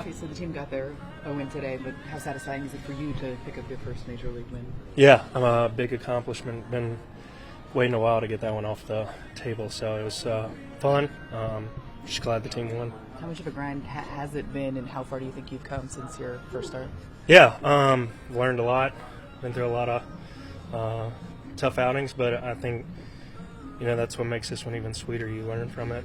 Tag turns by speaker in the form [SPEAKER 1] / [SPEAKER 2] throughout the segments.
[SPEAKER 1] obviously the team got their win today, but how satisfying is it for you to pick up your first major league win?
[SPEAKER 2] Yeah, a big accomplishment. Been waiting a while to get that one off the table, so it was fun. Just glad the team won.
[SPEAKER 1] How much of a grind has it been, and how far do you think you've come since your first start?
[SPEAKER 2] Yeah, learned a lot. Been through a lot of tough outings, but I think that's what makes this one even sweeter. You learn from it.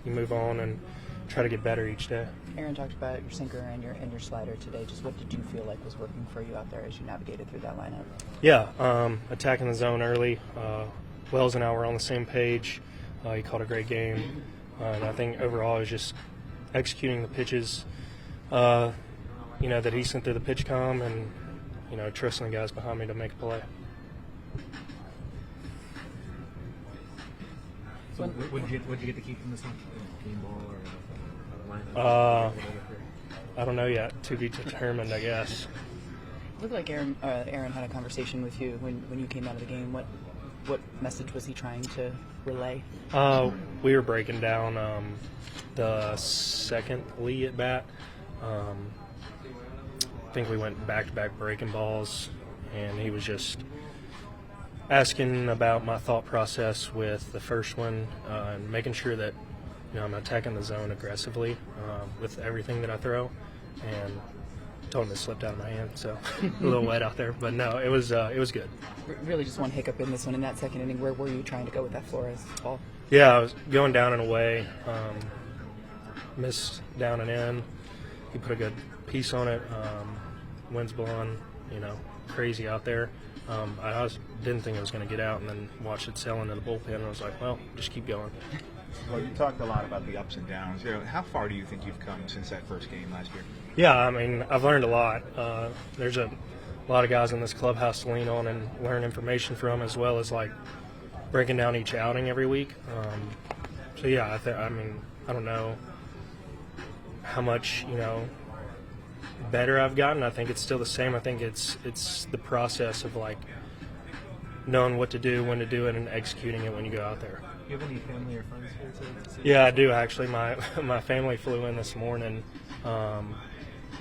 [SPEAKER 2] You move on and try to get better each day.
[SPEAKER 1] Aaron talked about your sinker and your slider today. Just what did you feel like was working for you out there as you navigated through that lineup?
[SPEAKER 2] Yeah, attacking the zone early. Wells and I were on the same page. He called a great game. And I think overall it was just executing the pitches, that he sent through the pitch comm and, trusting the guys behind me to make a play.
[SPEAKER 3] So what did you get to keep from this one? Game ball or lineup?
[SPEAKER 2] I don't know yet. To be determined, I guess.
[SPEAKER 1] It looked like Aaron had a conversation with you when you came out of the game. What message was he trying to relay?
[SPEAKER 2] We were breaking down the second Lee at bat. I think we went back-to-back breaking balls, and he was just asking about my thought process with the first one and making sure that I'm attacking the zone aggressively with everything that I throw, and told him it slipped out of my hand, so a little wet out there. But no, it was good.
[SPEAKER 1] Really just one hiccup in this one. In that second inning, where were you trying to go with that Flores ball?
[SPEAKER 2] Yeah, I was going down and away, missed down and in. He put a good piece on it. Wind's blowing, crazy out there. I didn't think it was going to get out, and then watched it sail into the bullpen, and I was like, well, just keep going.
[SPEAKER 4] Well, you talked a lot about the ups and downs. How far do you think you've come since that first game last year?
[SPEAKER 2] Yeah, I mean, I've learned a lot. There's a lot of guys in this clubhouse to lean on and learn information from, as well as breaking down each outing every week. So yeah, I don't know how much better I've gotten. I think it's still the same. I think it's the process of knowing what to do, when to do it, and executing it when you go out there.
[SPEAKER 3] Do you have any family or friends here to
[SPEAKER 2] Yeah, I do actually. My family flew in this morning,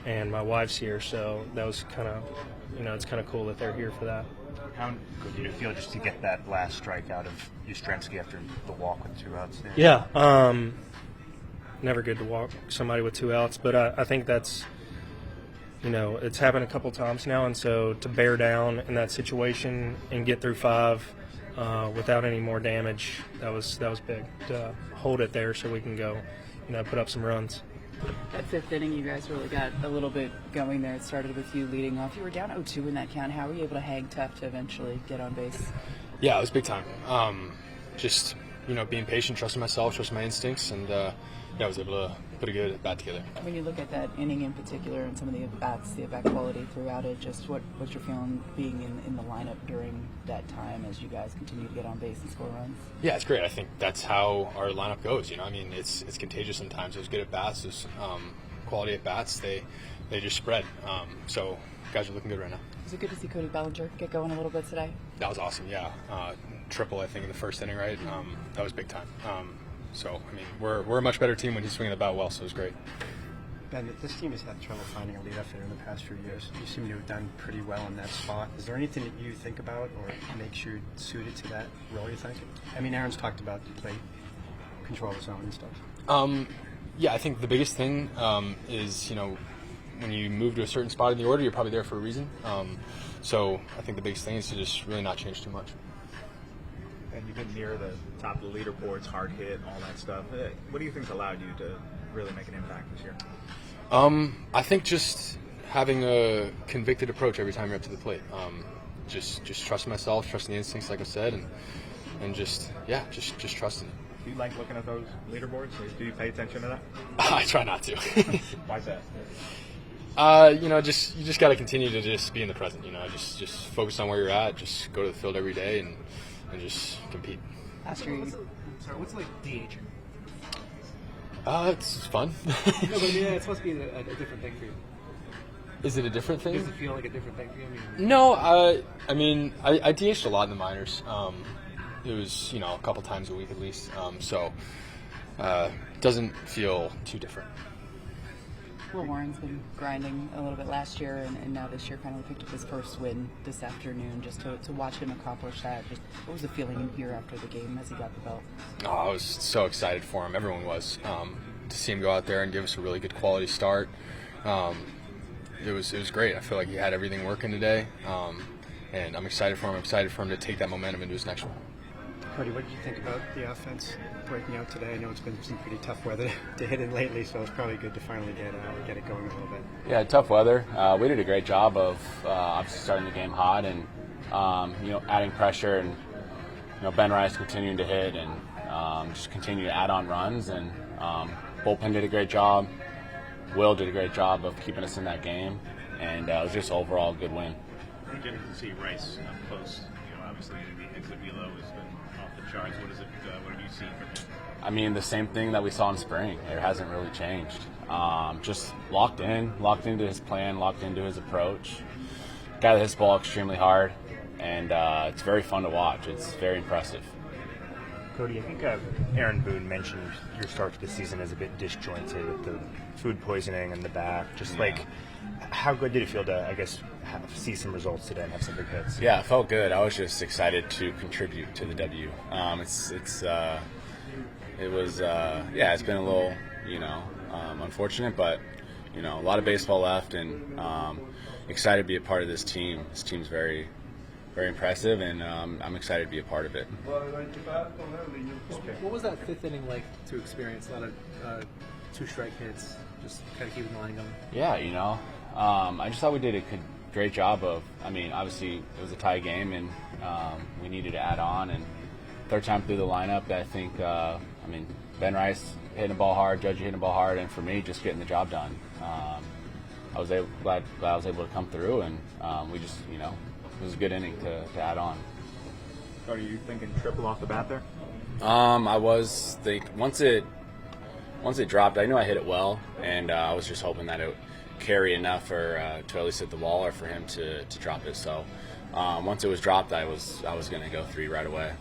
[SPEAKER 2] and my wife's here, so that was kind of, it's kind of cool that they're here for that.
[SPEAKER 5] How good did it feel just to get that last strike out of Yastrzemski after the walk with 2 outs there?
[SPEAKER 2] Yeah, never good to walk somebody with 2 outs, but I think that's, it's happened a couple times now, and so to bear down in that situation and get through 5 without any more damage, that was big. To hold it there so we can go, put up some runs.
[SPEAKER 1] That 5th inning, you guys really got a little bit going there. It started with you leading off. You were down 0-2 in that count. How were you able to hang tough to eventually get on base?
[SPEAKER 6] Yeah, it was big time. Just being patient, trusting myself, trusting my instincts, and I was able to put a good bat together.
[SPEAKER 1] When you look at that inning in particular and some of the at-bats, the at-bat quality throughout it, just what's your feeling being in the lineup during that time as you guys continue to get on base and score runs?
[SPEAKER 6] Yeah, it's great. I think that's how our lineup goes. It's contagious sometimes. Those good at-bats, those quality at-bats, they just spread. So guys are looking good right now.
[SPEAKER 1] Was it good to see Cody Bellinger get going a little bit today?
[SPEAKER 6] That was awesome, yeah. Triple, I think, in the first inning, right? That was big time. So, we're a much better team when he's swinging the bat well, so it was great.
[SPEAKER 7] Ben, this team has had trouble finding a leadoff hitter in the past few years. You seem to have done pretty well in that spot. Is there anything that you think about or makes you suited to that role, you think? Aaron's talked about the plate, control the zone and stuff.
[SPEAKER 6] Yeah, I think the biggest thing is, when you move to a certain spot in the order, you're probably there for a reason. So I think the biggest thing is to just really not change too much.
[SPEAKER 4] And you've been near the top of the leaderboards, hard hit, all that stuff. What do you think's allowed you to really make an impact this year?
[SPEAKER 6] I think just having a convicted approach every time you're up to the plate. Just trusting myself, trusting the instincts, like I said, and just trusting it.
[SPEAKER 4] Do you like looking at those leaderboards? Do you pay attention to that?
[SPEAKER 6] I try not to.
[SPEAKER 4] Why's that?
[SPEAKER 6] You just got to continue to just be in the present. Just focus on where you're at. Just go to the field every day and just compete.
[SPEAKER 3] What's like DH?
[SPEAKER 6] It's fun.
[SPEAKER 3] No, but it's supposed to be a different thing for you.
[SPEAKER 6] Is it a different thing?
[SPEAKER 3] Does it feel like a different thing for you?
[SPEAKER 6] No, I DH'd a lot in the minors. It was a couple times a week at least. So it doesn't feel too different.
[SPEAKER 1] Will Warren's been grinding a little bit last year, and now this year finally picked up his first win this afternoon. Just to watch him accomplish that, just what was the feeling in here after the game as he got the belt?
[SPEAKER 6] Oh, I was so excited for him. Everyone was. To see him go out there and give us a really good quality start. It was great. I feel like he had everything working today, and I'm excited for him. I'm excited for him to take that momentum into his next one.
[SPEAKER 7] Cody, what did you think about the offense breaking out today? I know it's been some pretty tough weather to hit in lately, so it's probably good to finally get it going a little bit.
[SPEAKER 8] Yeah, tough weather. We did a great job of obviously starting the game hot and adding pressure, and Ben Rice continuing to hit and just continue to add on runs, and bullpen did a great job. Will did a great job of keeping us in that game, and it was just overall a good win.
[SPEAKER 4] Getting to see Rice up close, obviously the exit velo has been off the charts. What have you seen from him?
[SPEAKER 8] I mean, the same thing that we saw in spring. It hasn't really changed. Just locked into his plan, locked into his approach. Guy that hits the ball extremely hard, and it's very fun to watch. It's very impressive.
[SPEAKER 5] Cody, I think Aaron Boone mentioned your start to the season as a bit disjointed with the food poisoning in the back. Just how good did it feel to, I guess, see some results today and have some big hits?
[SPEAKER 8] Yeah, it felt good. I was just excited to contribute to the W. It's been a little, unfortunate, but a lot of baseball left, and excited to be a part of this team. This team's very, very impressive, and I'm excited to be a part of it.
[SPEAKER 3] What was that fifth inning like to experience? A lot of two-strike hits, just kind of keeping the line going.
[SPEAKER 8] Yeah, I just thought we did a great job of. I mean, obviously it was a tie game, and we needed to add on. And third time through the lineup, I think. Ben Rice hitting the ball hard, Judge hitting the ball hard, and for me, just getting the job done. I was glad I was able to come through, and we just, it was a good inning to add on.
[SPEAKER 4] Are you thinking triple off the bat there?
[SPEAKER 8] I was once it dropped, I knew I hit it well, and I was just hoping that it would carry enough to at least hit the wall or for him to drop it. So once it was dropped, I was going to go 3 right away.